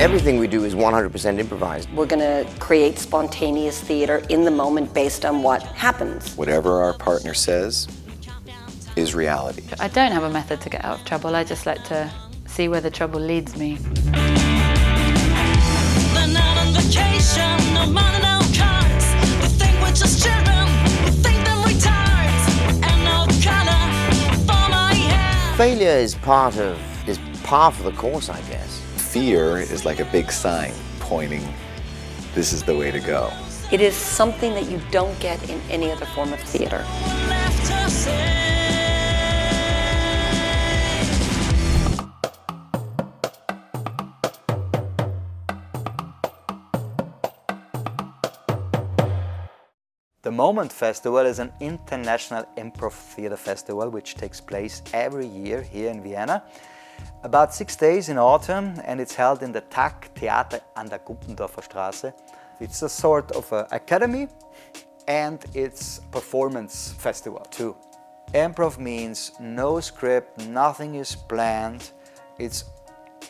Everything we do is 100% improvised. We're going to create spontaneous theater in the moment based on what happens. Whatever our partner says is reality. I don't have a method to get out of trouble. I just like to see where the trouble leads me. Failure is part of the course, I guess. Fear is like a big sign pointing, this is the way to go. It is something that you don't get in any other form of theater. The Moment Festival is an international improv theater festival which takes place every year here in Vienna. About 6 days in autumn, and it's held in the TAG Theater an der Guppendorfer Straße. It's a sort of an academy and it's a performance festival too. Improv means no script, nothing is planned. It's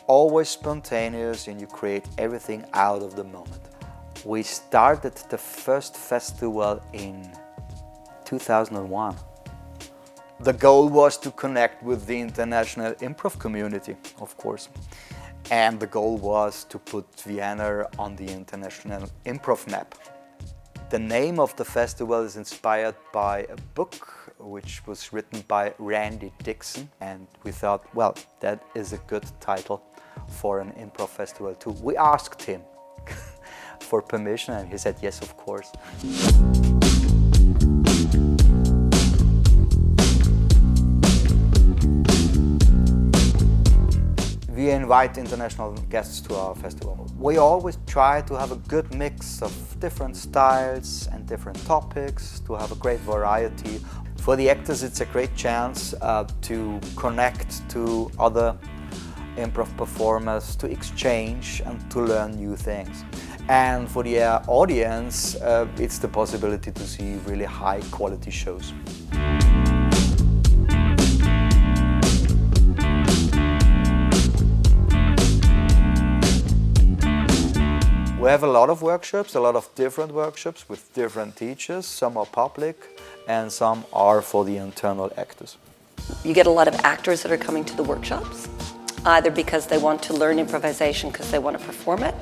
always spontaneous and you create everything out of the moment. We started the first festival in 2001. The goal was to connect with the international improv community, of course. And the goal was to put Vienna on the international improv map. The name of the festival is inspired by a book which was written by Randy Dixon. And we thought, well, that is a good title for an improv festival too. We asked him for permission and he said yes, of course. We invite international guests to our festival. We always try to have a good mix of different styles and different topics, to have a great variety. For the actors, it's a great chance to connect to other improv performers, to exchange and to learn new things. And for the audience, it's the possibility to see really high quality shows. We have a lot of workshops, a lot of different workshops with different teachers. Some are public and some are for the internal actors. You get a lot of actors that are coming to the workshops, either because they want to learn improvisation because they want to perform it,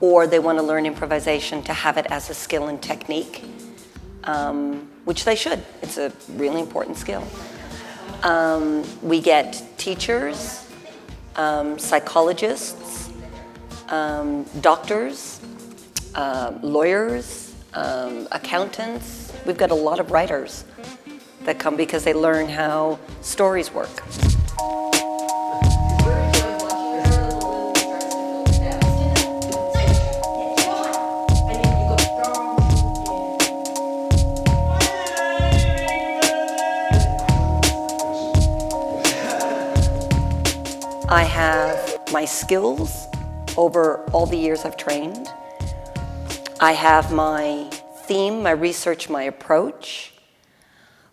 or they want to learn improvisation to have it as a skill and technique, which they should. It's a really important skill. We get teachers, psychologists, doctors, lawyers, accountants. We've got a lot of writers that come because they learn how stories work. I have my skills over all the years I've trained. I have my theme, my research, my approach.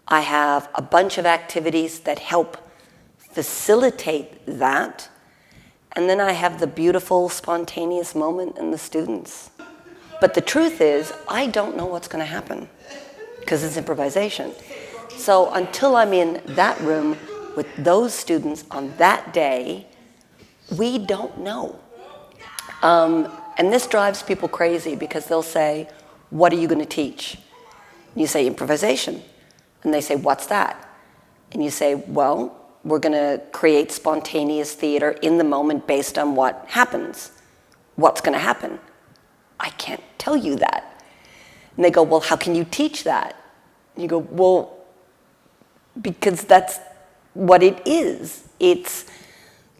I have a bunch of activities that help facilitate that. And then I have the beautiful, spontaneous moment in the students. But the truth is, I don't know what's going to happen because it's improvisation. So until I'm in that room with those students on that day, we don't know. And this drives people crazy because they'll say, what are you going to teach? And you say, improvisation. And they say, what's that? And you say, well, we're going to create spontaneous theater in the moment based on what happens. What's going to happen? I can't tell you that. And they go, well, how can you teach that? And you go, well, because that's what it is. It's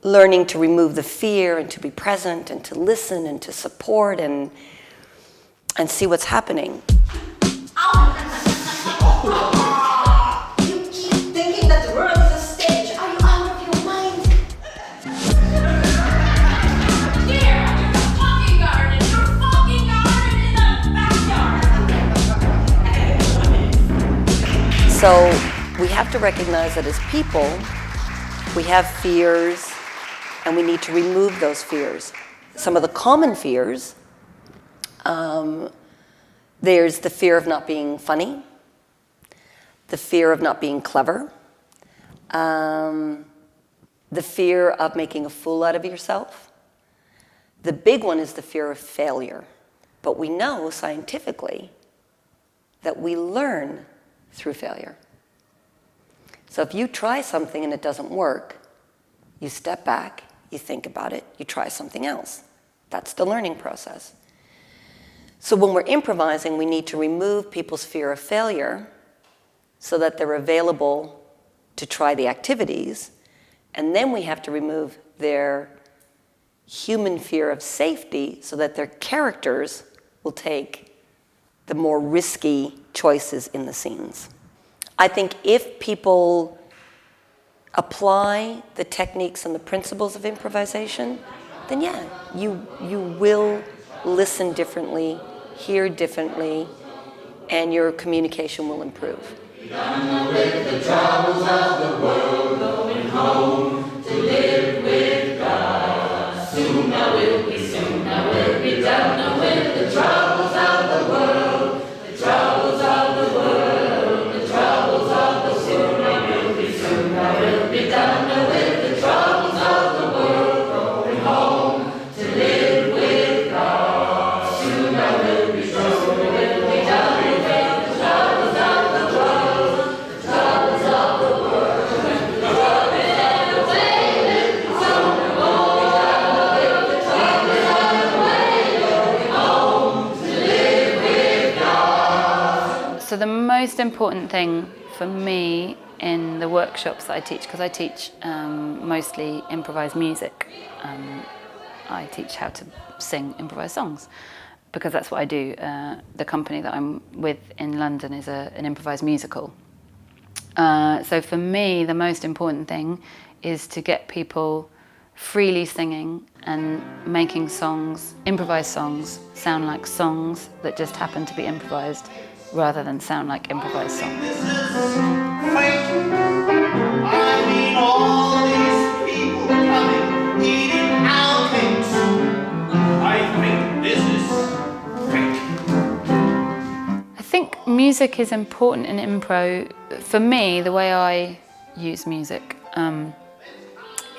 learning to remove the fear and to be present and to listen and to support and see what's happening. You keep thinking that the world is a stage. Are you out of your mind? Here, you're fucking garden. You're fucking garden in the backyard. So we have to recognize that as people, we have fears and we need to remove those fears. some of the common fears. There's the fear of not being funny, the fear of not being clever, the fear of making a fool out of yourself. The big one is the fear of failure. But we know scientifically that we learn through failure. So if you try something and it doesn't work, you step back, you think about it, you try something else. That's the learning process. So when we're improvising, we need to remove people's fear of failure so that they're available to try the activities, and then we have to remove their human fear of safety so that their characters will take the more risky choices in the scenes. I think if people apply the techniques and the principles of improvisation, then yeah, you will listen differently, hear differently, and your communication will improve. Done with the troubles of the world, going home to live with God. Soon I will be done with the troubles of the world, the troubles of the world, the troubles of the soon I will be done with the troubles of the world, going home to live with God. Soon I will be done with the troubles of the world, the troubles of the world, the troubles of the way, soon I will be done with the troubles of the way, going home to live with God. So the most important thing for me in the workshops that I teach, because I teach mostly improvised music, I teach how to sing improvised songs, because that's what I do. The company that I'm with in London is an improvised musical. So for me, the most important thing is to get people freely singing and making songs, improvised songs, sound like songs that just happen to be improvised, rather than sound like improvised songs. This is fake. I mean, all these people coming, eating our cakes. I think this is fake. I think music is important in improv. For me, the way I use music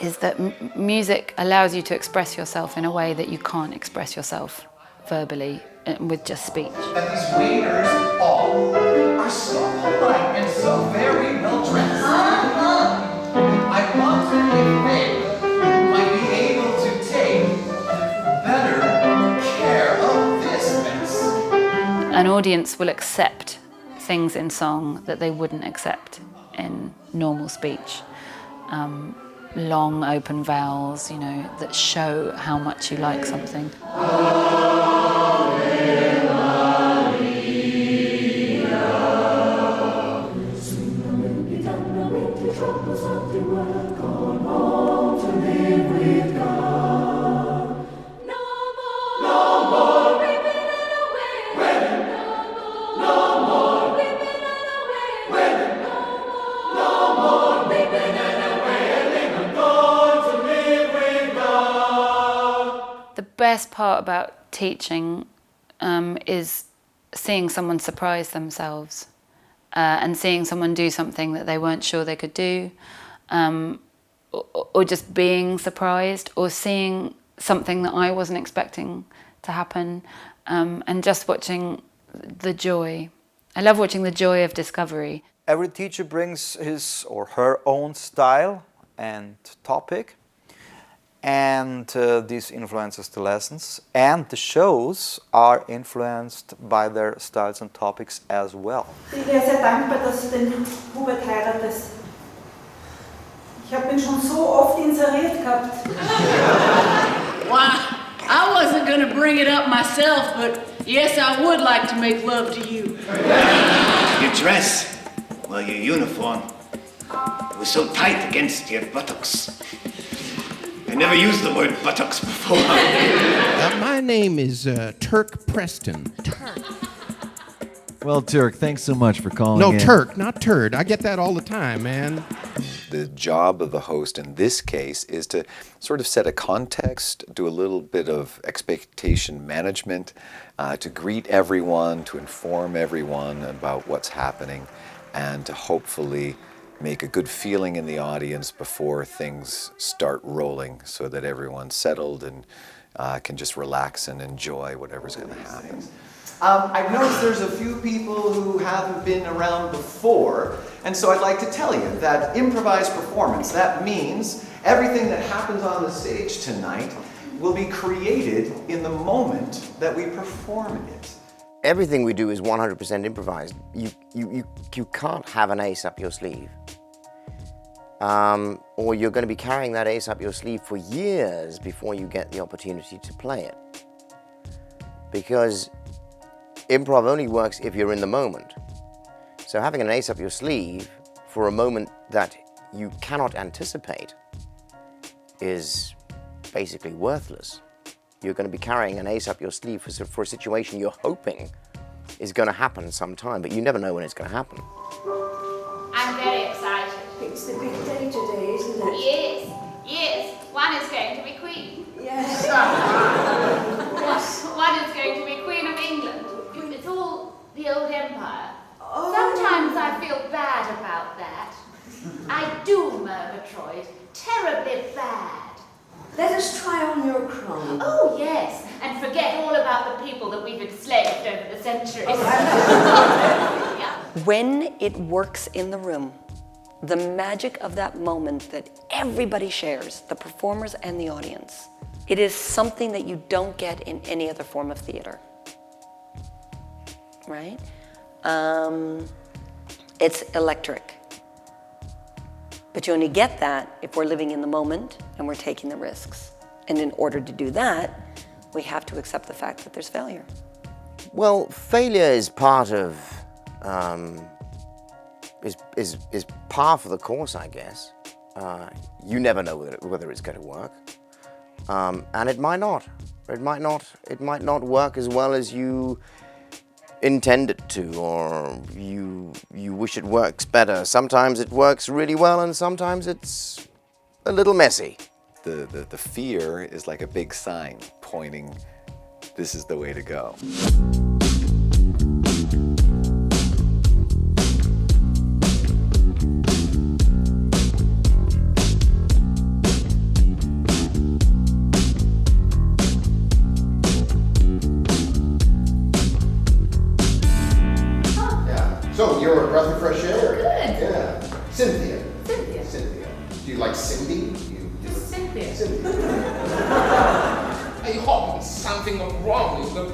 is that music allows you to express yourself in a way that you can't express yourself verbally with just speech. That these waiters all are so polite and so very well dressed. I wonder if they might be able to take better care of this mess. An audience will accept things in song that they wouldn't accept in normal speech. Long open vowels, that show how much you like something. The best part about teaching is seeing someone surprise themselves and seeing someone do something that they weren't sure they could do, or just being surprised, or seeing something that I wasn't expecting to happen, and just watching the joy. I love watching the joy of discovery. Every teacher brings his or her own style and topic, and this influences the lessons, and the shows are influenced by their styles and topics as well. Ich wäre sehr dankbar, dass du den Hubert heiratest. Ich habe ihn schon so oft inseriert gehabt. Why, I wasn't going to bring it up myself, but yes, I would like to make love to you. Your dress, well, your uniform, it was so tight against your buttocks. I never used the word buttocks before. My name is Turk Preston. Turk. Well, Turk, thanks so much for calling in. No, Turk, not turd. I get that all the time, man. The job of the host in this case is to sort of set a context, do a little bit of expectation management, to greet everyone, to inform everyone about what's happening, and to hopefully make a good feeling in the audience before things start rolling so that everyone's settled and can just relax and enjoy whatever's going to happen. I've noticed there's a few people who haven't been around before, and so I'd like to tell you that improvised performance, that means everything that happens on the stage tonight will be created in the moment that we perform it. Everything we do is 100% improvised. You can't have an ace up your sleeve. Or you're going to be carrying that ace up your sleeve for years before you get the opportunity to play it. Because improv only works if you're in the moment. So having an ace up your sleeve for a moment that you cannot anticipate is basically worthless. You're going to be carrying an ace up your sleeve for a situation you're hoping is going to happen sometime, but you never know when it's going to happen. I'm very excited. It's the big day today, isn't it? Yes. One is going to be Queen. Yes. One is going to be Queen of England. It's all the old empire. Sometimes I feel bad about that. I do, Murgatroyd. Terribly bad. Let us try on your crown. Oh, yes. And forget all about the people that we've enslaved over the centuries. When it works in the room, the magic of that moment that everybody shares, the performers and the audience, it is something that you don't get in any other form of theater. Right? It's electric. But you only get that if we're living in the moment and we're taking the risks. And in order to do that, we have to accept the fact that there's failure. Well, failure is part of is par for the course, I guess. You never know whether it's going to work, and it might not. It might not work as well as you intend it to, or you wish it works better. Sometimes it works really well, and sometimes it's a little messy. The fear is like a big sign pointing, this is the way to go. So, you're a breath of fresh air? Good. Yeah. Cynthia. Cynthia. Do you like Cindy? Cynthia. I hope there's something wrong with them.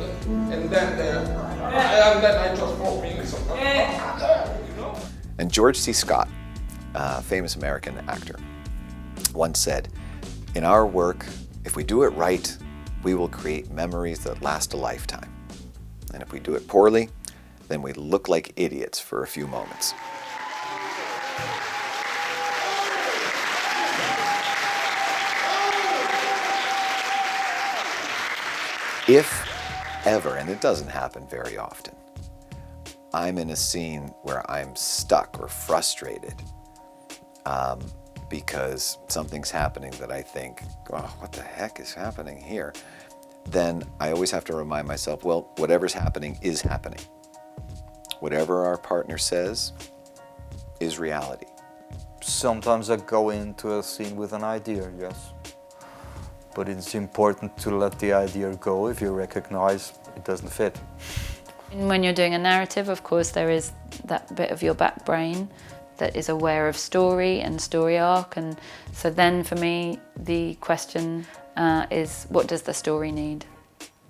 And then I just broke me. You know? And George C. Scott, a famous American actor, once said, "In our work, if we do it right, we will create memories that last a lifetime. And if we do it poorly, then we look like idiots for a few moments." If ever, and it doesn't happen very often, I'm in a scene where I'm stuck or frustrated because something's happening that I think, oh, what the heck is happening here? Then I always have to remind myself, well, whatever's happening is happening. Whatever our partner says is reality. Sometimes I go into a scene with an idea, yes. But it's important to let the idea go if you recognize it doesn't fit. When you're doing a narrative, of course, there is that bit of your back brain that is aware of story and story arc. And so then for me, the question is, what does the story need?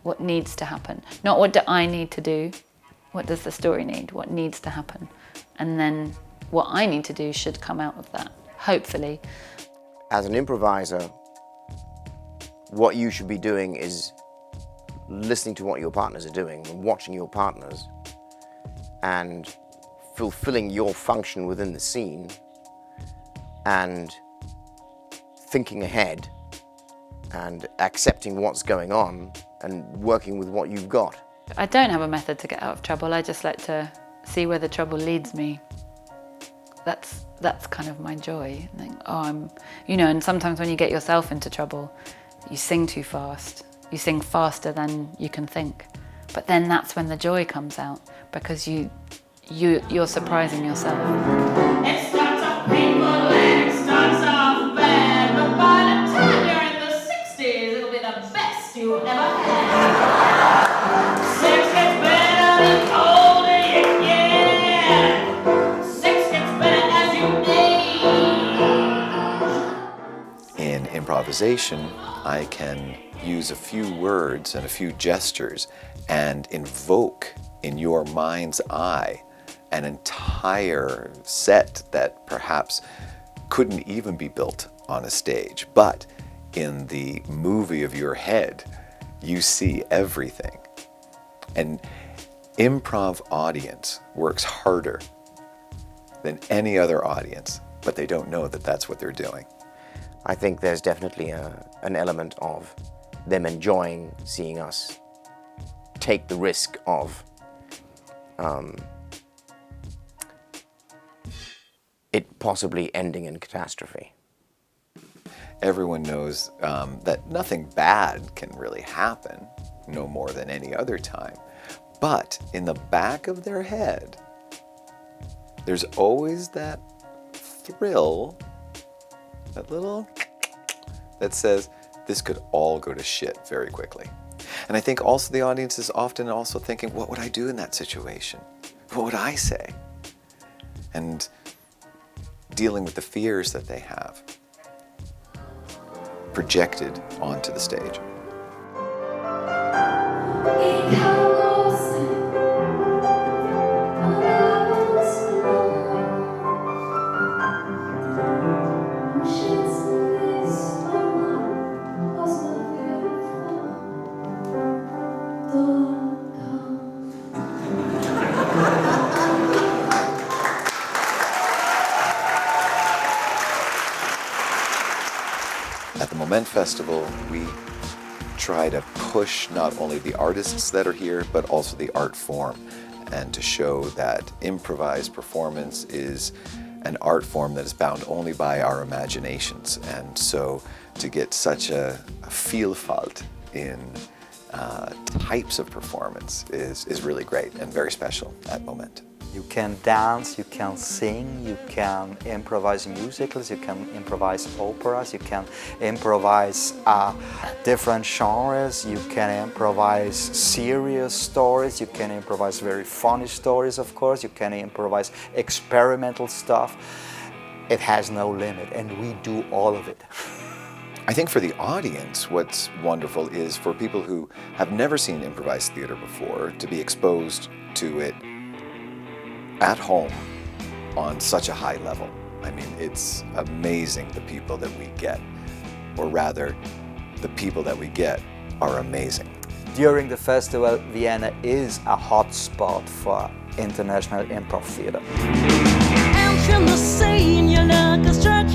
What needs to happen? Not what do I need to do? What does the story need? What needs to happen? And then what I need to do should come out of that, hopefully. As an improviser, what you should be doing is listening to what your partners are doing, and watching your partners, and fulfilling your function within the scene, and thinking ahead, and accepting what's going on, and working with what you've got. I don't have a method to get out of trouble. I just like to see where the trouble leads me. that's kind of my joy. I think, and sometimes when you get yourself into trouble, you sing too fast. You sing faster than you can think. But then that's when the joy comes out, because you're surprising yourself. It starts off painful and it starts off bad, but by the time you're in the 60s, it'll be the best you ever had. Sex gets better the older you get. Sex gets better as you age. In improvisation, I can use a few words and a few gestures and invoke in your mind's eye an entire set that perhaps couldn't even be built on a stage. But in the movie of your head, you see everything. An improv audience works harder than any other audience, but they don't know that that's what they're doing. I think there's definitely an element of them enjoying seeing us take the risk of it possibly ending in catastrophe. Everyone knows that nothing bad can really happen, no more than any other time. But in the back of their head, there's always that thrill, that little that says, this could all go to shit very quickly. And I think also the audience is often also thinking, what would I do in that situation? What would I say? And dealing with the fears that they have projected onto the stage. At the Moment Festival, we try to push not only the artists that are here, but also the art form, and to show that improvised performance is an art form that is bound only by our imaginations. And so to get such a Vielfalt in types of performance is really great and very special at Moment. You can dance, you can sing, you can improvise musicals, you can improvise operas, you can improvise different genres, you can improvise serious stories, you can improvise very funny stories, of course, you can improvise experimental stuff. It has no limit, and we do all of it. I think for the audience, what's wonderful is for people who have never seen improvised theater before to be exposed to it at home on such a high level. I mean, it's amazing the people that we get, or rather, the people that we get are amazing. During the festival, Vienna is a hot spot for international improv theater. Out in the sea, you look a struck,